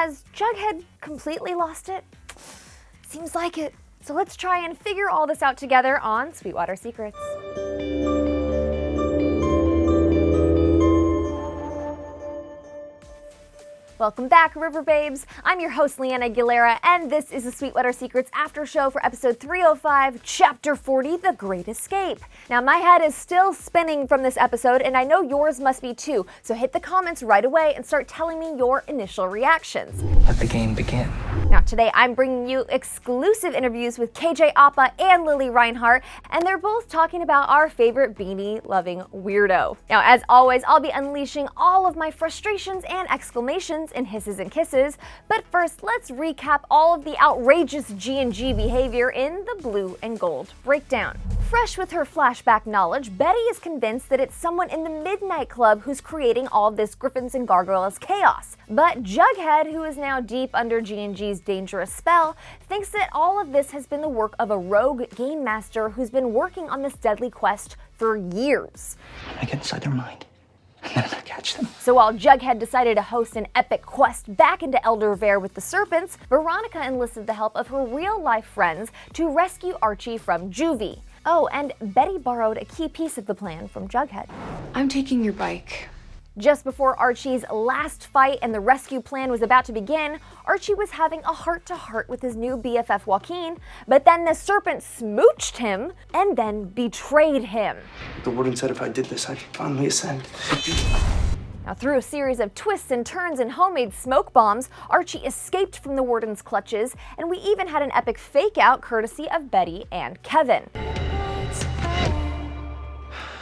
Has Jughead completely lost it? Seems like it. So let's try and figure all this out together on Sweetwater Secrets. Welcome back, Riverbabes. I'm your host, Leanne, and this is the Sweetwater Secrets after show for episode 305, chapter 40, The Great Escape. Now, my head is still spinning from this episode, and I know yours must be too, so hit the comments right away and start telling me your initial reactions. Let the game begin. Now, today I'm bringing you exclusive interviews with KJ Apa and Lili Reinhart, and they're both talking about our favorite beanie-loving weirdo. Now, as always, I'll be unleashing all of my frustrations and exclamations and hisses and kisses, but first let's recap all of the outrageous G&G behavior in the Blue and Gold breakdown. Fresh with her flashback knowledge, Betty is convinced that it's someone in the Midnight Club who's creating all this Griffins and Gargoyles chaos. But Jughead, who is now deep under G&G's dangerous spell, thinks that all of this has been the work of a rogue game master who's been working on this deadly quest for years. I get inside their mind. And then I catch them. So while Jughead decided to host an epic quest back into Eldervale with the serpents, Veronica enlisted the help of her real-life friends to rescue Archie from Juvie. Oh, and Betty borrowed a key piece of the plan from Jughead. I'm taking your bike. Just before Archie's last fight and the rescue plan was about to begin, Archie was having a heart-to-heart with his new BFF Joaquin, but then the serpent smooched him and then betrayed him. The warden said if I did this, I'd finally ascend. Now, through a series of twists and turns and homemade smoke bombs, Archie escaped from the warden's clutches, and we even had an epic fake-out courtesy of Betty and Kevin.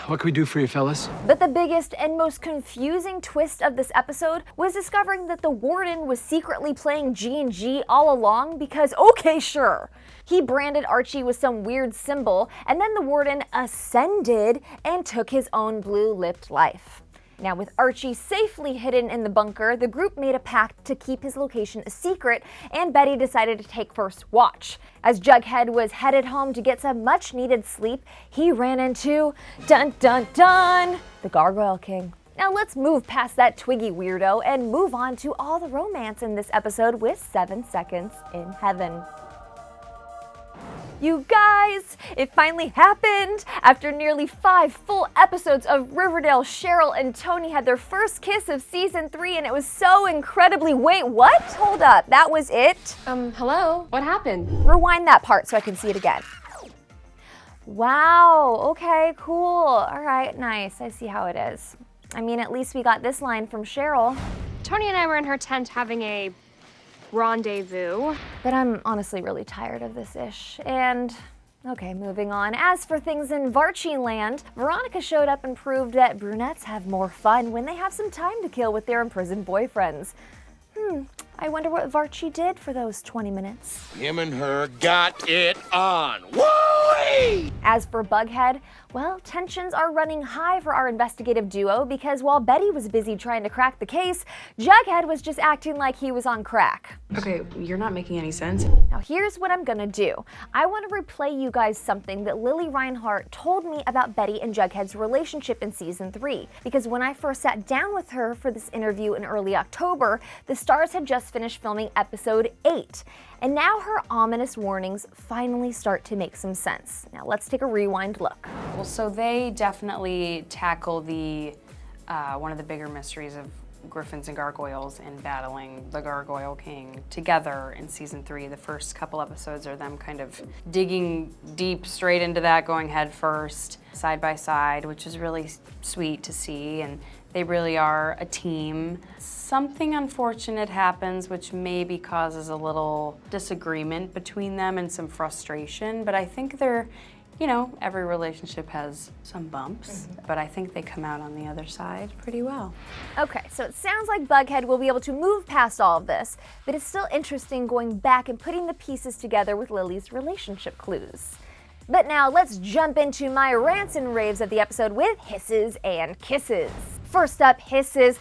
What can we do for you, fellas? But the biggest and most confusing twist of this episode was discovering that the warden was secretly playing G&G all along because, okay, sure. He branded Archie with some weird symbol, and then the warden ascended and took his own blue-lipped life. Now, with Archie safely hidden in the bunker, the group made a pact to keep his location a secret, and Betty decided to take first watch. As Jughead was headed home to get some much-needed sleep, he ran into, dun dun dun, the Gargoyle King. Now let's move past that Twiggy weirdo and move on to all the romance in this episode with 7 Seconds in Heaven. You guys, it finally happened! After nearly 5 full episodes of Riverdale, Cheryl and Tony had their first kiss of season 3, and it was so incredibly— wait, what? Hold up, that was it? Hello? What happened? Rewind that part so I can see it again. Wow, okay, cool. All right, nice, I see how it is. I mean, at least we got this line from Cheryl. Tony and I were in her tent having a rendezvous. But I'm honestly really tired of this ish. And okay, moving on. As for things in Varchi land, Veronica showed up and proved that brunettes have more fun when they have some time to kill with their imprisoned boyfriends. I wonder what Varchi did for those 20 minutes. Him and her got it on. Woo-wee! As for Bughead, well, tensions are running high for our investigative duo because while Betty was busy trying to crack the case, Jughead was just acting like he was on crack. Okay, you're not making any sense. Now here's what I'm gonna do. I want to replay you guys something that Lili Reinhart told me about Betty and Jughead's relationship in season 3. Because when I first sat down with her for this interview in early October, the stars had just finished filming episode 8. And now her ominous warnings finally start to make some sense. Now let's take a rewind look. Well, so they definitely tackle the one of the bigger mysteries of Griffins and Gargoyles and battling the Gargoyle King together in season 3. The first couple episodes are them kind of digging deep straight into that, going head first, side by side, which is really sweet to see, and they really are a team. Something unfortunate happens which maybe causes a little disagreement between them and some frustration, but I think they're, you know, every relationship has some bumps, but I think they come out on the other side pretty well. Okay, so it sounds like Bughead will be able to move past all of this, but it's still interesting going back and putting the pieces together with Lily's relationship clues. But now let's jump into my rants and raves of the episode with hisses and kisses. First up, hisses.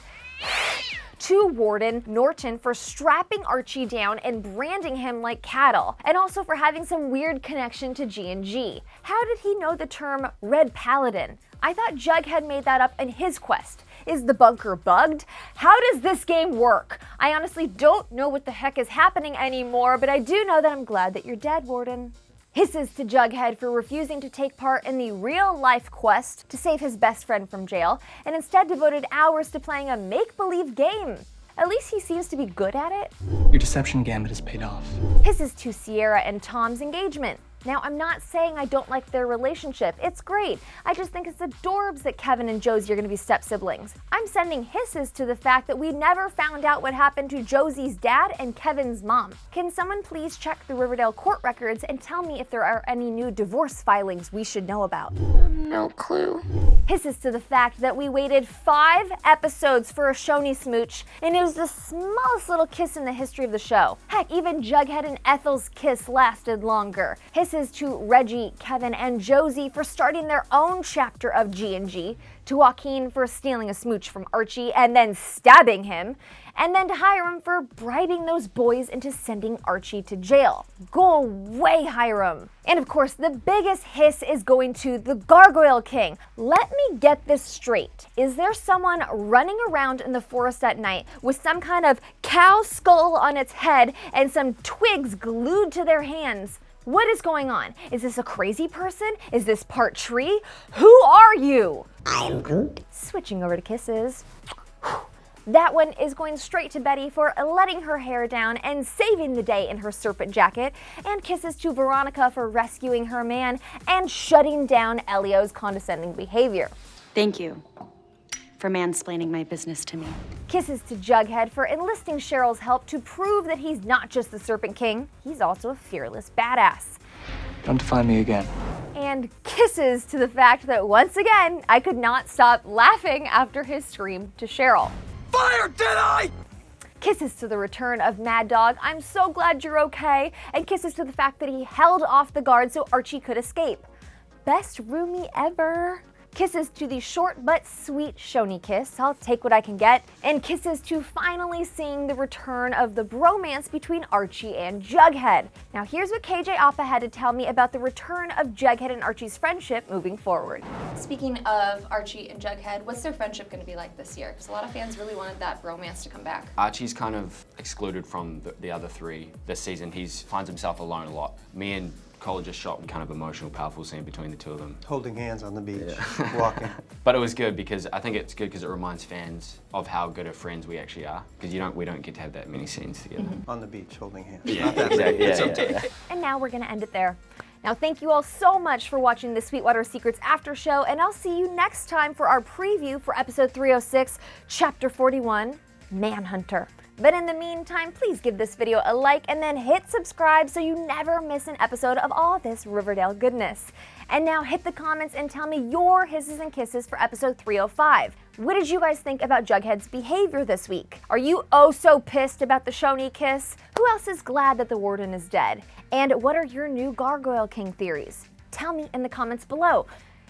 to Warden Norton for strapping Archie down and branding him like cattle, and also for having some weird connection to G&G. How did he know the term Red Paladin? I thought Jughead made that up in his quest. Is the bunker bugged? How does this game work? I honestly don't know what the heck is happening anymore, but I do know that I'm glad that you're dead, Warden. Hisses to Jughead for refusing to take part in the real-life quest to save his best friend from jail, and instead devoted hours to playing a make-believe game. At least he seems to be good at it. Your deception gambit has paid off. Hisses to Sierra and Tom's engagement. Now, I'm not saying I don't like their relationship. It's great. I just think it's adorbs that Kevin and Josie are going to be step-siblings. I'm sending hisses to the fact that we never found out what happened to Josie's dad and Kevin's mom. Can someone please check the Riverdale court records and tell me if there are any new divorce filings we should know about? No clue. Hisses to the fact that we waited 5 episodes for a Shoney smooch, and it was the smallest little kiss in the history of the show. Heck, even Jughead and Ethel's kiss lasted longer. Hisses to Reggie, Kevin, and Josie for starting their own chapter of G&G, to Joaquin for stealing a smooch from Archie and then stabbing him, and then to Hiram for bribing those boys into sending Archie to jail. Go away, Hiram. And of course, the biggest hiss is going to the Gargoyle King. Let me get this straight. Is there someone running around in the forest at night with some kind of cow skull on its head and some twigs glued to their hands? What is going on? Is this a crazy person? Is this part tree? Who are you? I am Groot. Switching over to kisses. That one is going straight to Betty for letting her hair down and saving the day in her serpent jacket, and kisses to Veronica for rescuing her man and shutting down Elio's condescending behavior. Thank you for mansplaining my business to me. Kisses to Jughead for enlisting Cheryl's help to prove that he's not just the Serpent King, he's also a fearless badass. Don't define me again. And kisses to the fact that once again, I could not stop laughing after his scream to Cheryl. Fire, did I? Kisses to the return of Mad Dog, I'm so glad you're okay, and kisses to the fact that he held off the guard so Archie could escape. Best roomie ever. Kisses to the short but sweet Shoney kiss, I'll take what I can get, and kisses to finally seeing the return of the bromance between Archie and Jughead. Now here's what KJ Appa had to tell me about the return of Jughead and Archie's friendship moving forward. Speaking of Archie and Jughead, what's their friendship going to be like this year? Because a lot of fans really wanted that bromance to come back. Archie's kind of excluded from the other 3 this season. He finds himself alone a lot. Me and Cole just shot a kind of emotional, powerful scene between the 2 of them. Holding hands on the beach, walking. But it was good because I think it's good because it reminds fans of how good of friends we actually are. Because we don't get to have that many scenes together. On the beach, holding hands. Yeah, Not that exactly. many. And now we're gonna end it there. Now thank you all so much for watching the Sweetwater Secrets after show, and I'll see you next time for our preview for episode 306, chapter 41, Manhunter. But in the meantime, please give this video a like and then hit subscribe so you never miss an episode of all this Riverdale goodness. And now hit the comments and tell me your hisses and kisses for episode 305. What did you guys think about Jughead's behavior this week? Are you oh so pissed about the Shoney kiss? Who else is glad that the warden is dead? And what are your new Gargoyle King theories? Tell me in the comments below.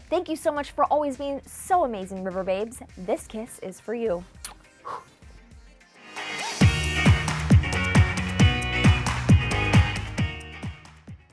Thank you so much for always being so amazing, Riverbabes. This kiss is for you.